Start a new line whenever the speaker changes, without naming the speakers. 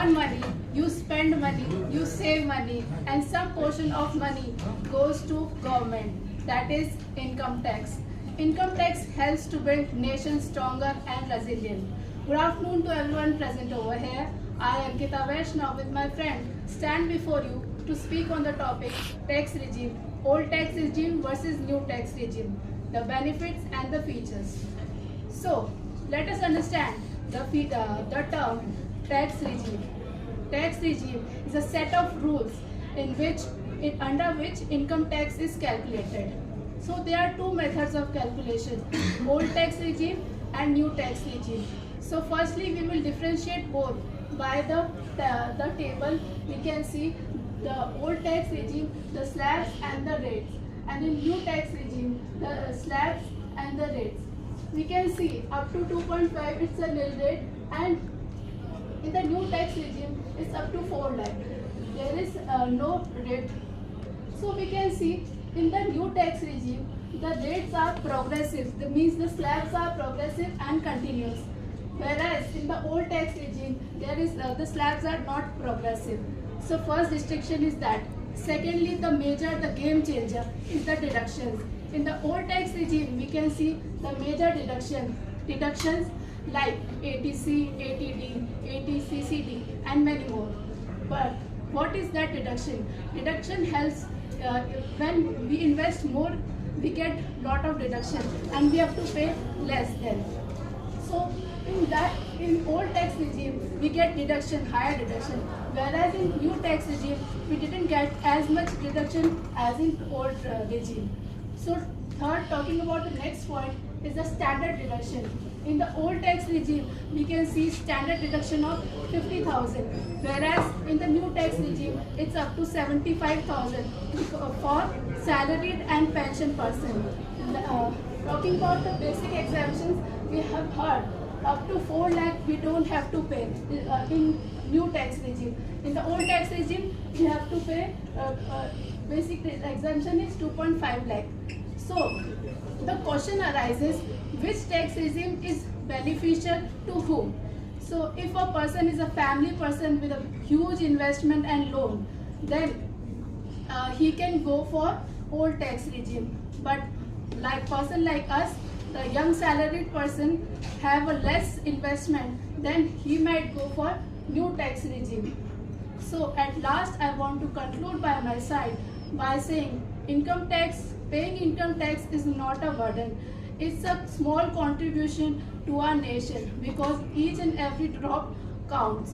earn money, you spend money, you save money, and some portion of money goes to government, that is income tax. Income tax helps to build nation stronger and resilient. Good afternoon to everyone present over here. I am Ankita Vaishnav with my friend stand before you to speak on the topic tax regime, old tax regime versus new tax regime, the benefits and the features. So let us understand the term tax regime. Tax regime is a set of rules under which income tax is calculated. So there are two methods of calculation, old tax regime and new tax regime. So firstly we will differentiate both by the table. We can see the old tax regime, the slabs and the rates, and in new tax regime, the slabs and the rates. We can see up to 2.5 it's a nil rate, and in the new tax regime it's up to 4 lakh. There is no rate. So we can see in the new tax regime the rates are progressive. That means the slabs are progressive and continuous. Whereas in the old tax regime there is the slabs are not progressive. So first distinction is that. Secondly, the game changer is the deductions. In the old tax regime we can see the major deductions like ATC, ATD, ATCCD and many more. But what is that deduction? Deduction helps when we invest more, we get lot of deduction and we have to pay less then. So in old tax regime we get higher deduction, whereas in new tax regime we didn't get as much deduction as in old regime. So third, talking about the next point is the standard deduction. In the old tax regime we can see standard deduction of 50,000, whereas in the new tax regime it's up to 75,000 for salaried and pension person. Talking about the basic exemptions, we have heard up to 4 lakh we don't have to pay in new tax regime. In the old tax regime we have to pay basic exemption is 2.5 lakh. So the question arises, which tax regime is beneficial to whom? So if a person is a family person with a huge investment and loan, then he can go for old tax regime. But like person like us, the young salaried person have a less investment, then he might go for new tax regime. So at last I want to conclude by my side by saying paying income tax is not a burden. It's a small contribution to our nation because each and every drop counts.